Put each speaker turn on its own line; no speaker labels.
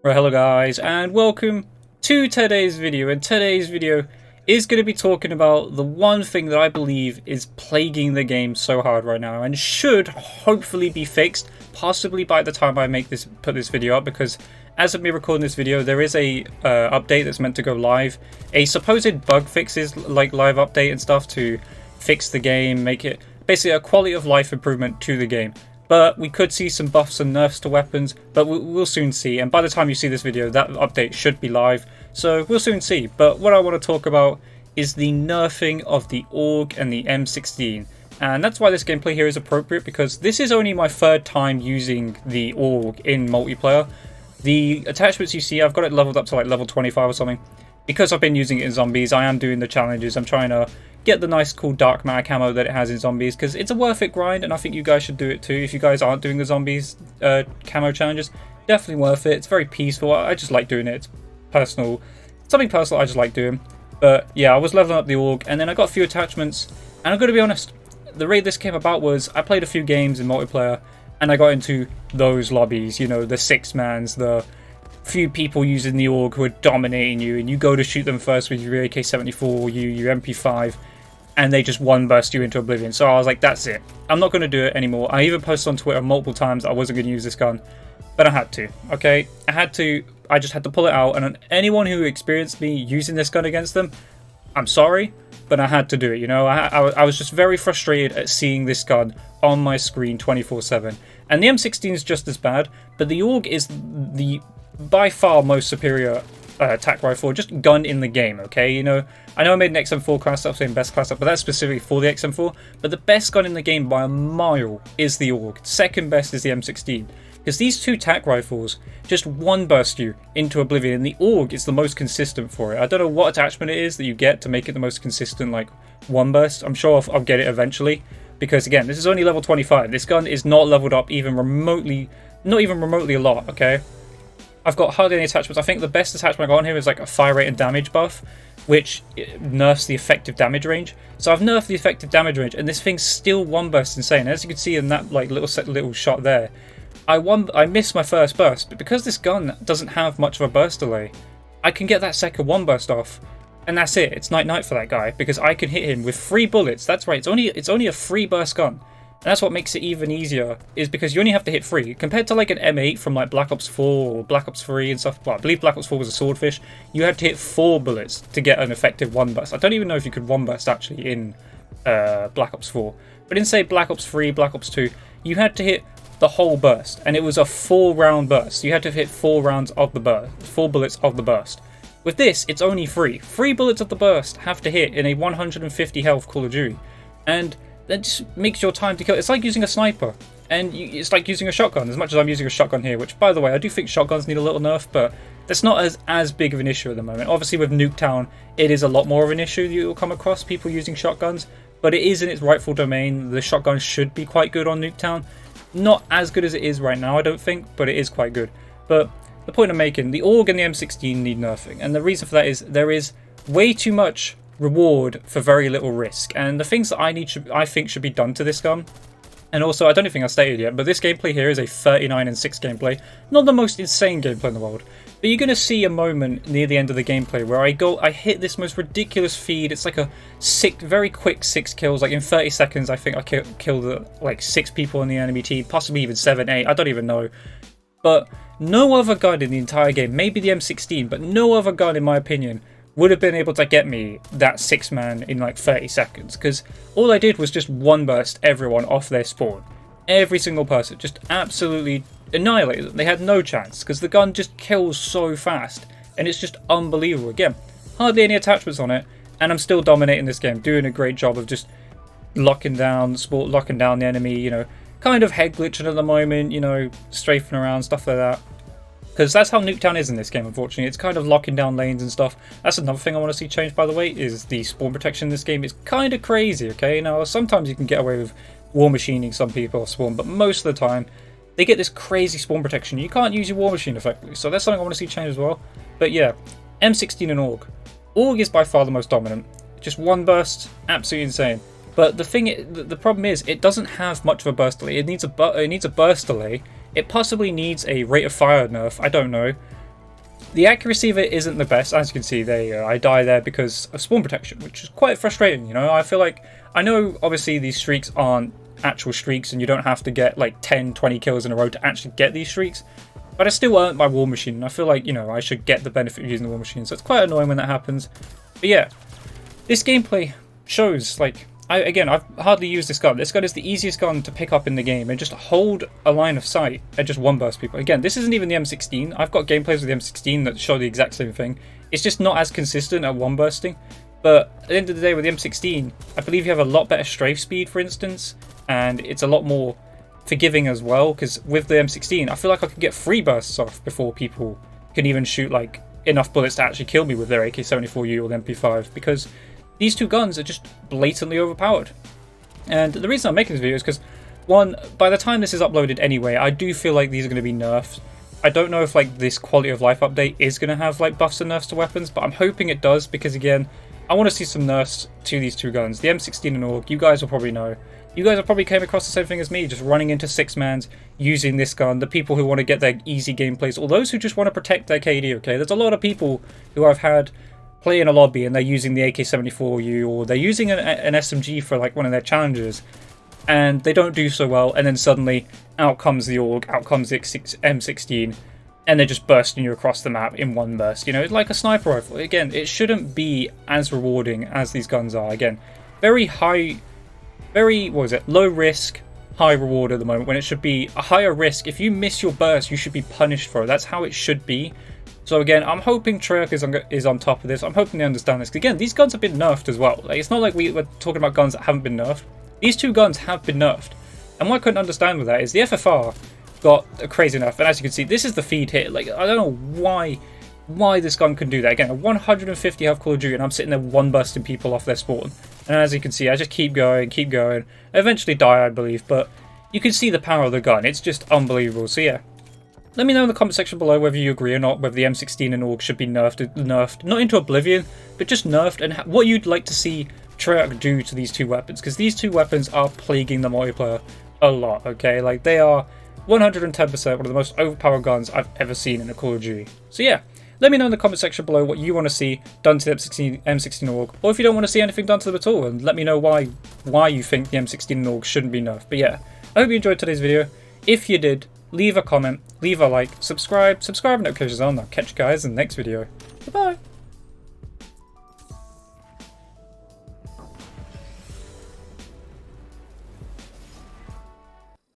Right, hello guys, and welcome to today's video. And today's video is going to be talking about the one thing that I believe is plaguing the game so hard right now, and should hopefully be fixed, possibly by the time I put this video up. Because as of me recording this video, there is a update that's meant to go live, a supposed bug fixes like live update and stuff to fix the game, make it basically a quality of life improvement to the game. But we could see some buffs and nerfs to weapons, but we'll soon see. And by the time you see this video, that update should be live, so we'll soon see. But what I want to talk about is the nerfing of the Aug and the M16. And that's why this gameplay here is appropriate, because this is only my third time using the Aug in multiplayer. The attachments you see, I've got it leveled up to like level 25 or something. Because I've been using it in zombies, I am doing the challenges. I'm trying to get the nice cool dark matter camo that it has in zombies, because it's a worth it grind, and I think you guys should do it too. If you guys aren't doing the zombies camo challenges, definitely worth it. It's very peaceful. I just like doing it. It's personal, something personal I just like doing. But yeah, I was leveling up the Aug, and then I got a few attachments, and I'm going to be honest, the way this came about was I played a few games in multiplayer, and I got into those lobbies, you know, the 6-mans, the few people using the Aug who are dominating you, and you go to shoot them first with your AK-74 or your MP5, and they just one burst you into oblivion. So I was like, that's it, I'm not going to do it anymore. I even posted on Twitter multiple times that I wasn't going to use this gun, but I had to. Okay, I just had to pull it out. And anyone who experienced me using this gun against them, I'm sorry, but I had to do it. You know, I was just very frustrated at seeing this gun on my screen 24/7. And the M16 is just as bad, but the Aug is the by far most superior attack rifle, just gun in the game. Okay, you know, I know I made an XM4 class up, saying best class up, but that's specifically for the XM4. But the best gun in the game by a mile is the Aug. Second best is the M16, because these two tac rifles just one burst you into oblivion, and the Aug is the most consistent for it. I don't know what attachment it is that you get to make it the most consistent, like one burst. I'm sure I'll get it eventually, because again, this is only level 25. This gun is not leveled up even remotely, not even remotely a lot. Okay, I've got hardly any attachments. I think the best attachment I got on here is like a fire rate and damage buff, which nerfs the effective damage range. So I've nerfed the effective damage range, and this thing's still one burst insane. As you can see in that like little shot there, I missed my first burst, but because this gun doesn't have much of a burst delay, I can get that second one burst off, and that's it. It's night for that guy, because I can hit him with 3 bullets. That's right. It's only a 3 burst gun. And that's what makes it even easier, is because you only have to hit 3. Compared to like an M8 from like Black Ops 4 or Black Ops 3 and stuff. Well, I believe Black Ops 4 was a swordfish. You had to hit 4 bullets to get an effective one burst. I don't even know if you could one burst actually in Black Ops 4. But in say Black Ops 3, Black Ops 2, you had to hit the whole burst. And it was a 4-round burst. You had to hit 4 rounds of the burst. 4 bullets of the burst. With this, it's only 3. 3 bullets of the burst have to hit in a 150 health Call of Duty. And that just makes your time to kill. It's like using a sniper, and it's like using a shotgun, as much as I'm using a shotgun here, which by the way, I do think shotguns need a little nerf, but that's not as big of an issue at the moment. Obviously with Nuketown, it is a lot more of an issue you'll come across, people using shotguns, but it is in its rightful domain. The shotgun should be quite good on Nuketown. Not as good as it is right now, I don't think, but it is quite good. But the point I'm making, the Aug and the M16 need nerfing, and the reason for that is there is way too much reward for very little risk, and the things that I think should be done to this gun. And also, I don't think I stated yet, but this gameplay here is a 39-6 gameplay, not the most insane gameplay in the world, but you're going to see a moment near the end of the gameplay where I hit this most ridiculous feed. It's like a very quick 6 kills, like in 30 seconds I think I killed like 6 people on the enemy team, possibly even 7, 8, I don't even know. But no other gun in the entire game, maybe the M16, but no other gun in my opinion would have been able to get me that 6-man in like 30 seconds, because all I did was just one burst everyone off their spawn. Every single person, just absolutely annihilated them. They had no chance, because the gun just kills so fast, and it's just unbelievable. Again, hardly any attachments on it, and I'm still dominating this game, doing a great job of just locking down the enemy, you know, kind of head glitching at the moment, you know, strafing around, stuff like that. Because that's how Nuketown is in this game, unfortunately. It's kind of locking down lanes and stuff. That's another thing I want to see changed, by the way, is the spawn protection in this game. It's kind of crazy, okay? Now, sometimes you can get away with war machining some people off spawn, but most of the time, they get this crazy spawn protection. You can't use your war machine effectively, so that's something I want to see change as well. But yeah, M16 and Aug. Aug is by far the most dominant. Just one burst, absolutely insane. But the problem is, it doesn't have much of a burst delay. It needs a burst delay. It possibly needs a rate of fire nerf, I don't know. The accuracy of it isn't the best. As you can see, there you go. I die there because of spawn protection, which is quite frustrating, you know? I feel like, I know obviously these streaks aren't actual streaks and you don't have to get like 10, 20 kills in a row to actually get these streaks, but I still earned my war machine, and I feel like, you know, I should get the benefit of using the war machine, so it's quite annoying when that happens. But yeah, this gameplay shows, like, I've hardly used this gun. This gun is the easiest gun to pick up in the game and just hold a line of sight and just one burst people. Again, this isn't even the M16. I've got gameplays with the M16 that show the exact same thing. It's just not as consistent at one bursting. But at the end of the day, with the M16, I believe you have a lot better strafe speed, for instance, and it's a lot more forgiving as well, because with the M16, I feel like I could get 3 bursts off before people can even shoot like enough bullets to actually kill me with their AK-74U or the MP5, because these two guns are just blatantly overpowered. And the reason I'm making this video is because, one, by the time this is uploaded anyway, I do feel like these are going to be nerfed. I don't know if like this quality of life update is going to have like buffs and nerfs to weapons, but I'm hoping it does, because again, I want to see some nerfs to these two guns. The M16 and AUG, you guys will probably know. You guys have probably came across the same thing as me, just running into 6-mans using this gun. The people who want to get their easy gameplays, or those who just want to protect their KD, okay? There's a lot of people who I've had play in a lobby and they're using the AK-74U, or they're using an SMG for like one of their challenges, and they don't do so well, and then suddenly out comes the AUG, out comes the M16, and they're just bursting you across the map in one burst. You know, it's like a sniper rifle. Again, it shouldn't be as rewarding as these guns are. Again, very high, very, what is it, low risk, high reward at the moment, when it should be a higher risk. If you miss your burst, you should be punished for it. That's how it should be. So again, I'm hoping Treyarch is on top of this. I'm hoping they understand this. Again, these guns have been nerfed as well. Like, it's not like we're talking about guns that haven't been nerfed. These two guns have been nerfed. And what I couldn't understand with that is the FFR got a crazy nerf. And as you can see, this is the feed hit. Like, I don't know why this gun can do that. Again, a 150 health Call of Duty, and I'm sitting there one bursting people off their spawn. And as you can see, I just keep going. I eventually die, I believe. But you can see the power of the gun. It's just unbelievable. So yeah. Let me know in the comment section below whether you agree or not, whether the M16 and AUG should be nerfed, not into oblivion, but just nerfed, and what you'd like to see Treyarch do to these two weapons, because these two weapons are plaguing the multiplayer a lot, okay? Like, they are 110% one of the most overpowered guns I've ever seen in a Call of Duty. So yeah, let me know in the comment section below what you want to see done to the M16 AUG, or if you don't want to see anything done to them at all, and let me know why you think the M16 and AUG shouldn't be nerfed. But yeah, I hope you enjoyed today's video. If you did, leave a comment, leave a like, subscribe, and notifications on. I'll catch you guys in the next video. Goodbye!